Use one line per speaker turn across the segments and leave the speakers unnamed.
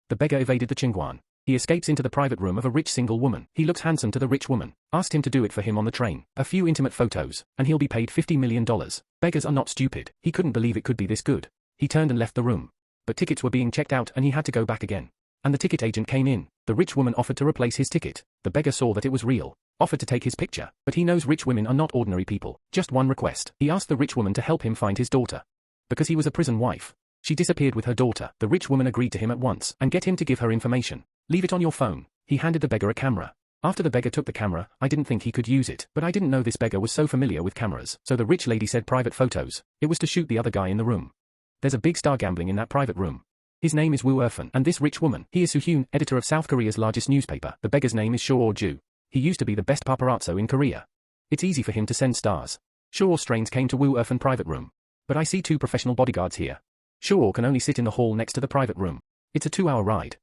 The beggar evaded the Chingguan. He escapes into the private room of a rich single woman. He looks handsome to the rich woman, asked him to do it for him on the train, a few intimate photos, and he'll be paid $50 million. Beggars are not stupid. He couldn't believe it could be this good. He turned and left the room. But tickets were being checked out and he had to go back again. And the ticket agent came in. The rich woman offered to replace his ticket. The beggar saw that it was real, offered to take his picture, but he knows rich women are not ordinary people. Just one request. He asked the rich woman to help him find his daughter. Because he was a prison wife. She disappeared with her daughter. The rich woman agreed to him at once and get him to give her information. Leave it on your phone. He handed the beggar a camera. After the beggar took the camera, I didn't think he could use it, but I didn't know this beggar was so familiar with cameras. So the rich lady said private photos. It was to shoot the other guy in the room. There's a big star gambling in that private room. His name is Woo Erfan, and this rich woman, he is Soo-hyun, editor of South Korea's largest newspaper. The beggar's name is Soo-ju. He used to be the best paparazzo in Korea. It's easy for him to send stars. Soo-strains came to Woo Erfan private room. But I see 2 professional bodyguards here. Soo can only sit in the hall next to the private room. It's a 2-hour ride.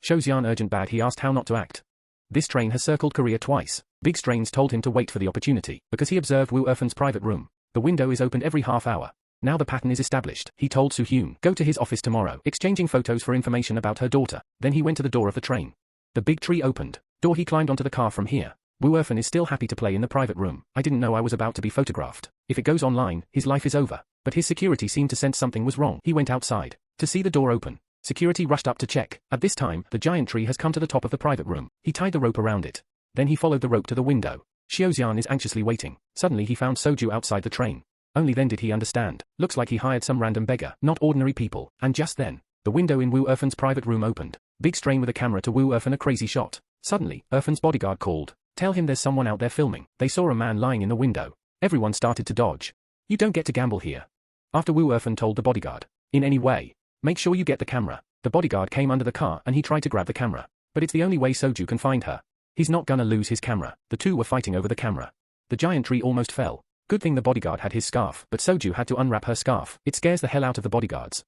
Shouxian urgent bad he asked how not to act. This train has circled Korea twice. Big Strains told him to wait for the opportunity, because he observed Woo Erfan's private room. The window is opened every half hour. Now the pattern is established. He told Soo-hyun, go to his office tomorrow, exchanging photos for information about her daughter. Then he went to the door of the train. The big tree opened. Door he climbed onto the car from here. Woo Erfan is still happy to play in the private room. I didn't know I was about to be photographed. If it goes online, his life is over. But his security seemed to sense something was wrong. He went outside to see the door open. Security rushed up to check. At this time, the giant tree has come to the top of the private room. He tied the rope around it. Then he followed the rope to the window. Xiaoxian is anxiously waiting. Suddenly he found Soju outside the train. Only then did he understand. Looks like he hired some random beggar, not ordinary people. And just then, the window in Woo Erfan's private room opened. Big Strain with a camera to Woo Erfan a crazy shot. Suddenly, Erfan's bodyguard called. Tell him there's someone out there filming. They saw a man lying in the window. Everyone started to dodge. You don't get to gamble here. After Woo Erfan told the bodyguard, in any way, make sure you get the camera. The bodyguard came under the car and he tried to grab the camera. But it's the only way Soju can find her. He's not gonna lose his camera. The two were fighting over the camera. The giant tree almost fell. Good thing the bodyguard had his scarf, but Soju had to unwrap her scarf. It scares the hell out of the bodyguards.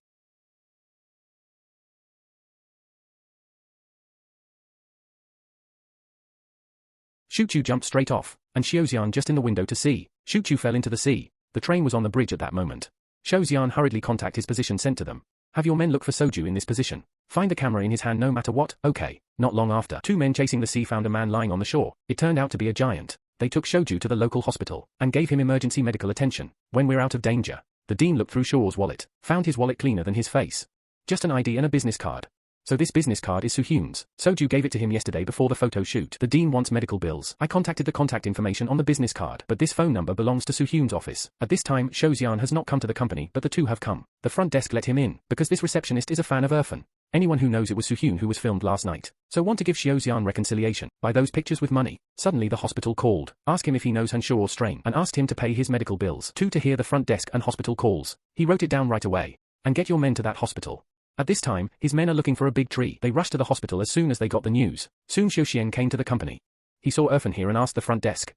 Shu-chu jumped straight off, and Xiaoxian just in the window to see. Shu-chu fell into the sea. The train was on the bridge at that moment. Xiaoxian hurriedly contacted his position sent to them. Have your men look for Soju in this position. Find the camera in his hand no matter what. Okay. Not long after, 2 men chasing the sea found a man lying on the shore. It turned out to be a giant. They took Shoju to the local hospital and gave him emergency medical attention. When we're out of danger. The dean looked through Shaw's wallet, found his wallet cleaner than his face. Just an ID and a business card. So this business card is Soo-hyun's. Soju gave it to him yesterday before the photo shoot. The dean wants medical bills. I contacted the contact information on the business card, but this phone number belongs to Soo-hyun's office. At this time, Xiaoxian has not come to the company, but the two have come. The front desk let him in, because this receptionist is a fan of Erfan. Anyone who knows it was Soo-hyun who was filmed last night. So want to give Xiaoxian reconciliation. Buy those pictures with money. Suddenly the hospital called. Ask him if he knows Hanshaw strain and asked him to pay his medical bills. 2 to hear the front desk and hospital calls. He wrote it down right away. And get your men to that hospital. At this time, his men are looking for a big tree. They rushed to the hospital as soon as they got the news. Soon Xiaoxian came to the company. He saw Erfan here and asked the front desk.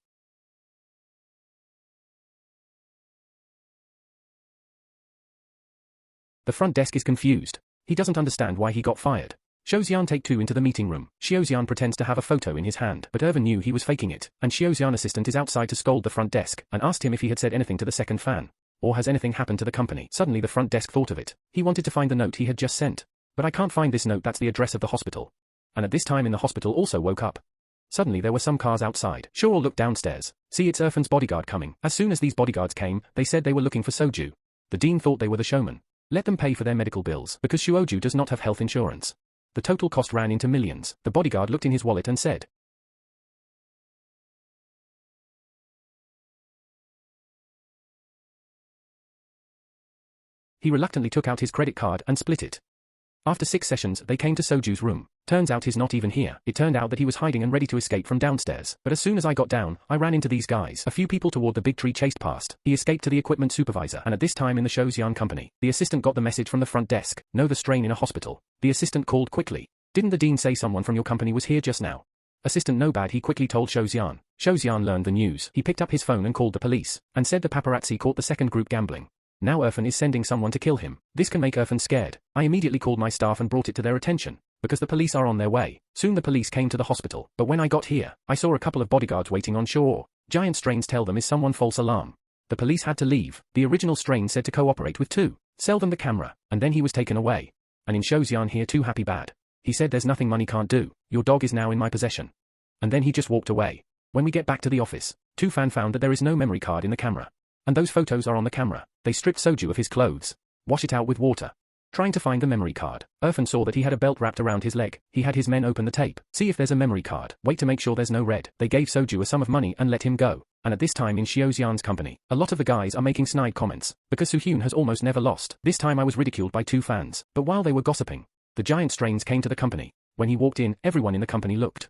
The front desk is confused. He doesn't understand why he got fired. Xiaoxian take 2 into the meeting room. Xiaoxian pretends to have a photo in his hand, but Erfan knew he was faking it, and Xiaoxian assistant is outside to scold the front desk, and asked him if he had said anything to the second fan. Or has anything happened to the company? Suddenly the front desk thought of it. He wanted to find the note he had just sent. But I can't find this note, that's the address of the hospital. And at this time in the hospital also woke up. Suddenly there were some cars outside. Shaw looked downstairs. See, it's Erfan's bodyguard coming. As soon as these bodyguards came, they said they were looking for Soju. The dean thought they were the showman. Let them pay for their medical bills, because Shuoju does not have health insurance. The total cost ran into millions. The bodyguard looked in his wallet and said, he reluctantly took out his credit card and split it. After 6 sessions, they came to Soju's room. Turns out he's not even here. It turned out that he was hiding and ready to escape from downstairs. But as soon as I got down, I ran into these guys. A few people toward the big tree chased past. He escaped to the equipment supervisor. And at this time in the Xiaoxian company, the assistant got the message from the front desk. Know the strain in a hospital. The assistant called quickly. Didn't the dean say someone from your company was here just now? Assistant no bad, he quickly told Xiaoxian. Xiaoxian learned the news. He picked up his phone and called the police. And said the paparazzi caught the second group gambling. Now Erfan is sending someone to kill him. This can make Erfan scared. I immediately called my staff and brought it to their attention. Because the police are on their way. Soon the police came to the hospital. But when I got here, I saw a couple of bodyguards waiting on shore. Giant strains tell them is someone false alarm. The police had to leave. The original strain said to cooperate with 2. Sell them the camera. And then he was taken away. And in Xiaoxian here too happy bad. He said there's nothing money can't do, your dog is now in my possession. And then he just walked away. When we get back to the office, Tufan found that there is no memory card in the camera. And those photos are on the camera. They stripped Soju of his clothes. Wash it out with water. Trying to find the memory card, Irfan saw that he had a belt wrapped around his leg. He had his men open the tape. See if there's a memory card. Wait to make sure there's no red. They gave Soju a sum of money and let him go. And at this time in Xiaoxian's company, a lot of the guys are making snide comments, because Suhyun has almost never lost. This time I was ridiculed by 2 fans. But while they were gossiping, the giant strains came to the company. When he walked in, everyone in the company looked